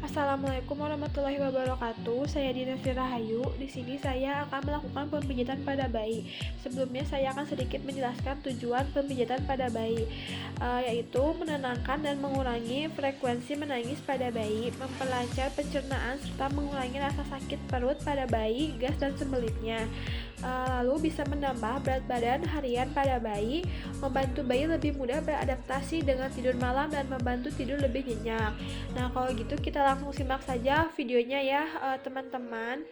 Assalamualaikum warahmatullahi wabarakatuh. Saya Dina Rahayu. Di sini saya akan melakukan pemijatan pada bayi. Sebelumnya saya akan sedikit menjelaskan tujuan pemijatan pada bayi, yaitu menenangkan dan mengurangi frekuensi menangis pada bayi, memperlancar pencernaan serta mengurangi rasa sakit perut pada bayi, gas dan sembeliknya. Lalu bisa menambah berat badan harian pada bayi, membantu bayi lebih mudah beradaptasi dengan tidur malam dan membantu tidur lebih nyenyak. Nah, kalau gitu kita langsung simak saja videonya ya, teman-teman.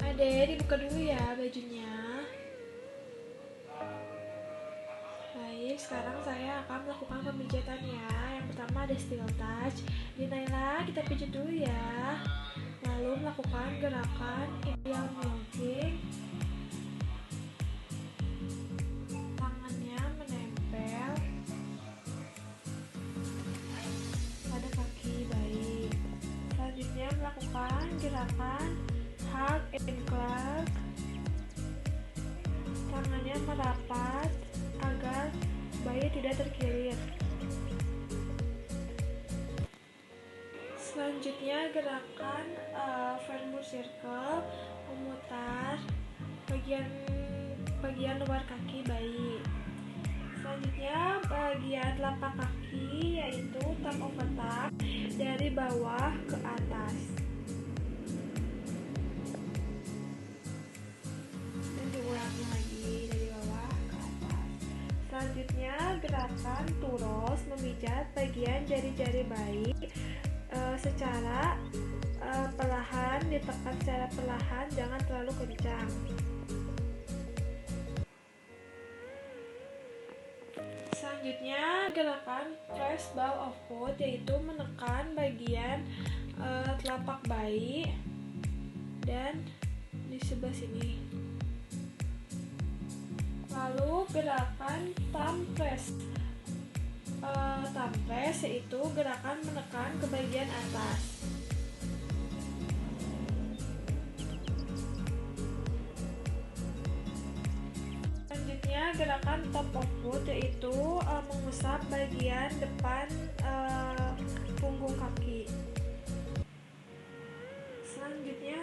Adek, dibuka dulu ya bajunya. Baik, sekarang saya akan melakukan pemijatan ya. Yang pertama ada steel touch. Di Naila, kita pijat dulu ya. Lalu melakukan gerakan ideal milking. Tangannya menempel pada kaki bayi. Selanjutnya melakukan gerakan hug and clutch. Tangannya merapat agar bayi tidak terkilir. Selanjutnya gerakan Vermont circle, memutar bagian luar kaki bayi. Selanjutnya bagian telapak kaki, yaitu thumb over thumb, dari bawah ke atas. Dan diulangi lagi dari bawah ke atas. Selanjutnya gerakan turos, memijat bagian jari-jari bayi secara perlahan, ditekan secara perlahan, jangan terlalu kencang. Selanjutnya gerakan press ball of foot, yaitu menekan bagian telapak bayi dan di sebelah sini. Lalu gerakan thumb press. Thumb press yaitu gerakan menekan ke bagian atas. Selanjutnya gerakan top of foot, yaitu mengusap bagian depan punggung kaki. Selanjutnya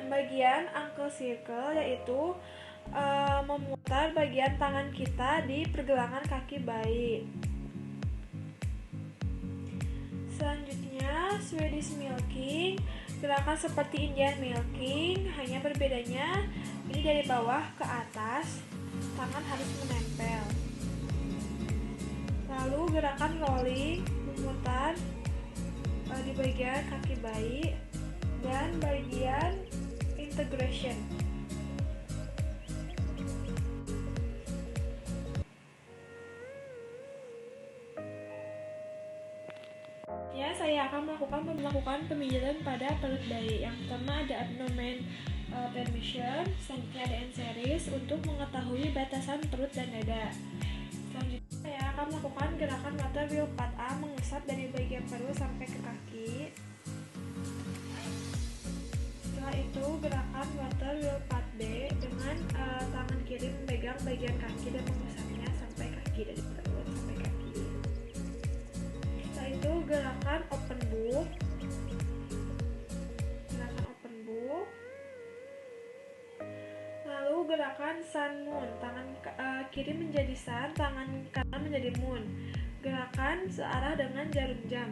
bagian ankle circle, yaitu memutar bagian tangan kita di pergelangan kaki bayi. Selanjutnya Swedish milking, gerakan seperti Indian milking, hanya berbedanya ini dari bawah ke atas, tangan harus menempel. Lalu gerakan rolling, memutar di bagian kaki bayi, dan bagian integration. Ya, saya akan melakukan pemijatan pada perut bayi. Yang pertama ada abdomen permission, selanjutnya ada end-series untuk mengetahui batasan perut dan dada. Selanjutnya saya akan melakukan gerakan water wheel part A, mengusap dari bagian perut sampai ke kaki. Setelah itu gerakan water wheel part B dengan tangan kiri memegang bagian kaki dan mengusapnya sampai kaki, dari perut sampai kaki. Setelah itu gerakan open book. gerakan sun moon, tangan kiri menjadi sun, tangan kanan menjadi moon. Gerakan searah dengan jarum jam.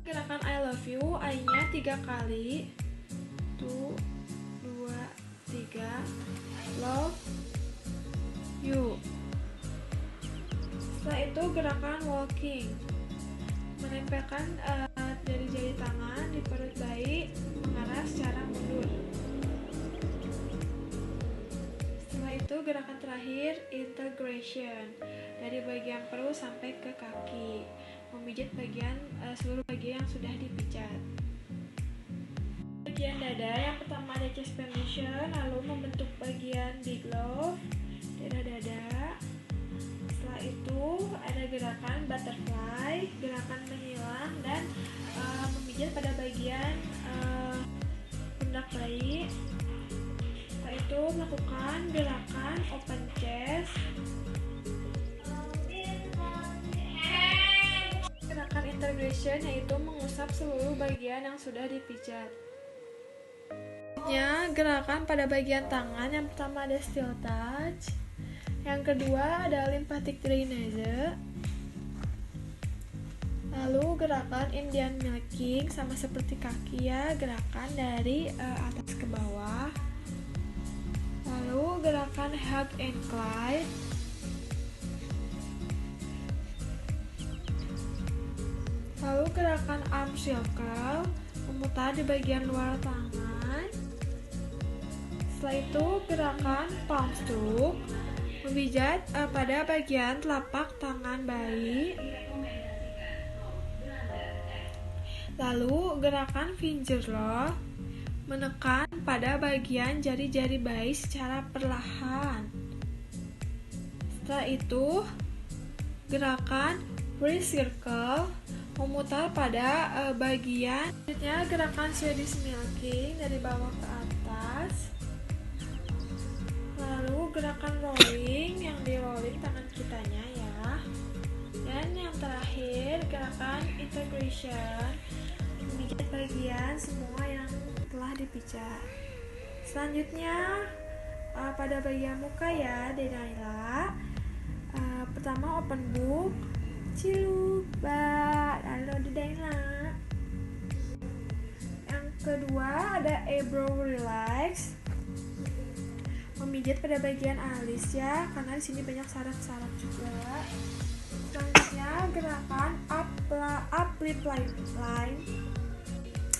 Gerakan I love you, I-nya 3 kali. 1, 2, 3. Love you. Setelah itu gerakan walking, menempelkan jari-jari tangan di perut bayi mengarah secara mundur. Setelah itu gerakan terakhir integration, dari bagian perut sampai ke kaki, memijit seluruh bagian yang sudah dipijat. Bagian dada, yang pertama ada chest expansion, lalu membentuk bagian big love, dada. Setelah itu ada gerakan butterfly, gerakan menyilang dan memijat pada bagian pundak bayi. Setelah itu melakukan gerakan open chest, gerakan integration, yaitu mengusap seluruh bagian yang sudah dipijat. Gerakan pada bagian tangan, yang pertama ada steel touch, yang kedua ada lymphatic drainage, lalu gerakan Indian milking, sama seperti kaki ya, gerakan dari atas ke bawah, lalu gerakan hug and glide, lalu gerakan arm circle, memutar di bagian luar tangan. Setelah itu gerakan palm stroke, memijat pada bagian telapak tangan bayi. Lalu gerakan finger love, menekan pada bagian jari-jari bayi secara perlahan. Setelah itu gerakan wrist circle, memutar pada bagian. Selanjutnya gerakan Swedish milking, dari bawah ke atas. Lalu gerakan rolling, yang di rolling tangan kitanya ya. Dan yang terakhir gerakan integration, memijat bagian semua yang telah dipijat. Selanjutnya pada bagian muka ya, Denaila. Pertama open book, ciluba, lalu Denaila. Yang kedua ada eyebrow relax, memijat pada bagian alis ya, karena di sini banyak saraf-saraf juga. Selanjutnya gerakan up lip line,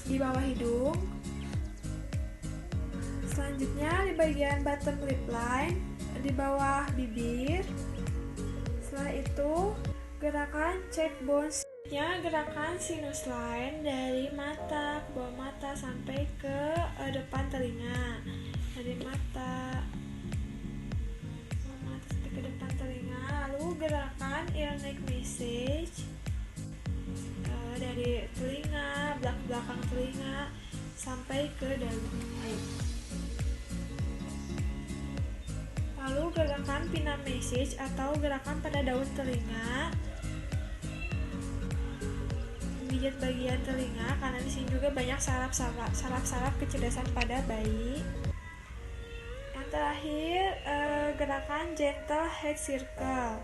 di bawah hidung. Selanjutnya di bagian bottom lip line, di bawah bibir. Setelah itu gerakan cheekbones, gerakan sinus line, dari mata ke bawah mata sampai ke depan telinga. Dari mata sampai ke depan telinga. Lalu gerakan ear neck massage, dari telinga, belakang telinga sampai ke dagu. Lalu gerakan pinna massage atau gerakan pada daun telinga, memijat bagian telinga, karena di sini juga banyak saraf kecerdasan pada bayi. Yang terakhir gerakan gentle head circle.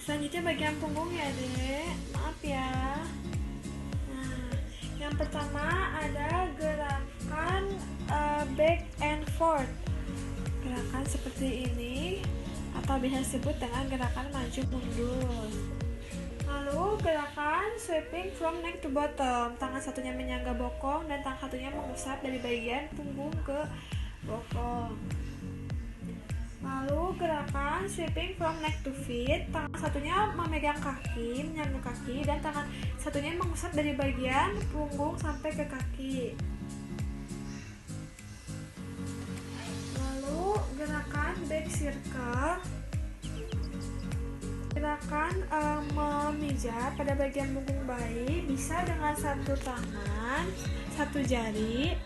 Selanjutnya bagian punggung ya dek, maaf ya. Nah, yang pertama ada gerakan back and forth, gerakan seperti ini atau biasa disebut dengan gerakan maju mundur. Lalu gerakan sweeping from neck to bottom, tangan satunya menyangga bokong dan tangan satunya mengusap dari bagian punggung ke bokong. Lalu gerakan sweeping from neck to feet, tangan satunya memegang kaki, menyangga kaki, dan tangan satunya mengusap dari bagian punggung sampai ke kaki. Lalu gerakan back circle, gerakan pijat pada bagian punggung bayi bisa dengan satu tangan, satu jari,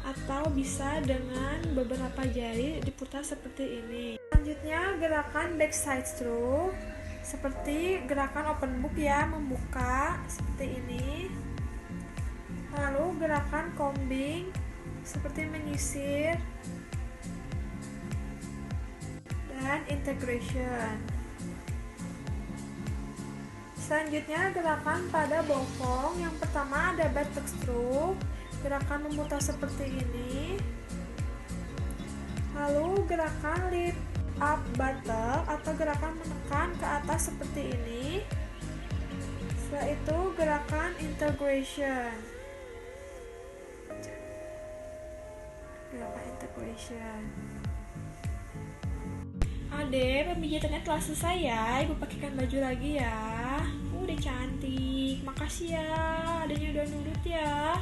atau bisa dengan beberapa jari diputar seperti ini. Selanjutnya gerakan back side stroke, seperti gerakan open book ya, membuka seperti ini. Lalu gerakan combing seperti menyisir, dan integration. Selanjutnya gerakan pada bokong. Yang pertama ada buttock stroke, gerakan memutar seperti ini. Lalu gerakan lift up buttock atau gerakan menekan ke atas seperti ini. Setelah itu gerakan integration. Ade, pemijatannya telah selesai ya. Ibu pakaikan baju lagi ya. Udah cantik. Makasih ya. Adanya udah nurut ya.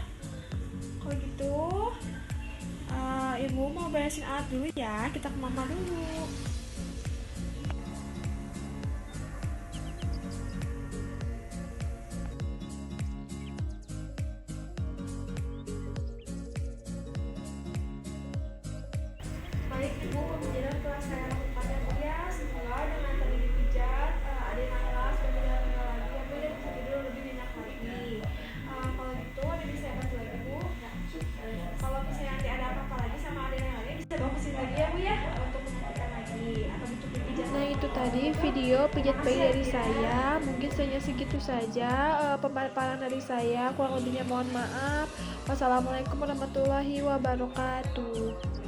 Kalau gitu, ibu mau beresin alat dulu ya. Kita ke mama dulu. Baik ibu, pemijatan telah saya lakukan ya. Setelah dengan tadi dipijat, ada Naila sudah tidak tinggal lagi ya bu, dan bisa tidur lebih nyenyak lagi. Kalau gitu ada bisa saya bantu lagi bu. Kalau misalnya nanti ada apa-apa lagi sama ada yang lain, bisa bawa kesini lagi ya bu ya, untuk menantikan lagi atau untuk dipijat. Nah itu tadi video pijat bayi dari saya. Mungkin hanya segitu saja pemaparan dari saya. Kurang lebihnya mohon maaf. Wassalamualaikum warahmatullahi wabarakatuh.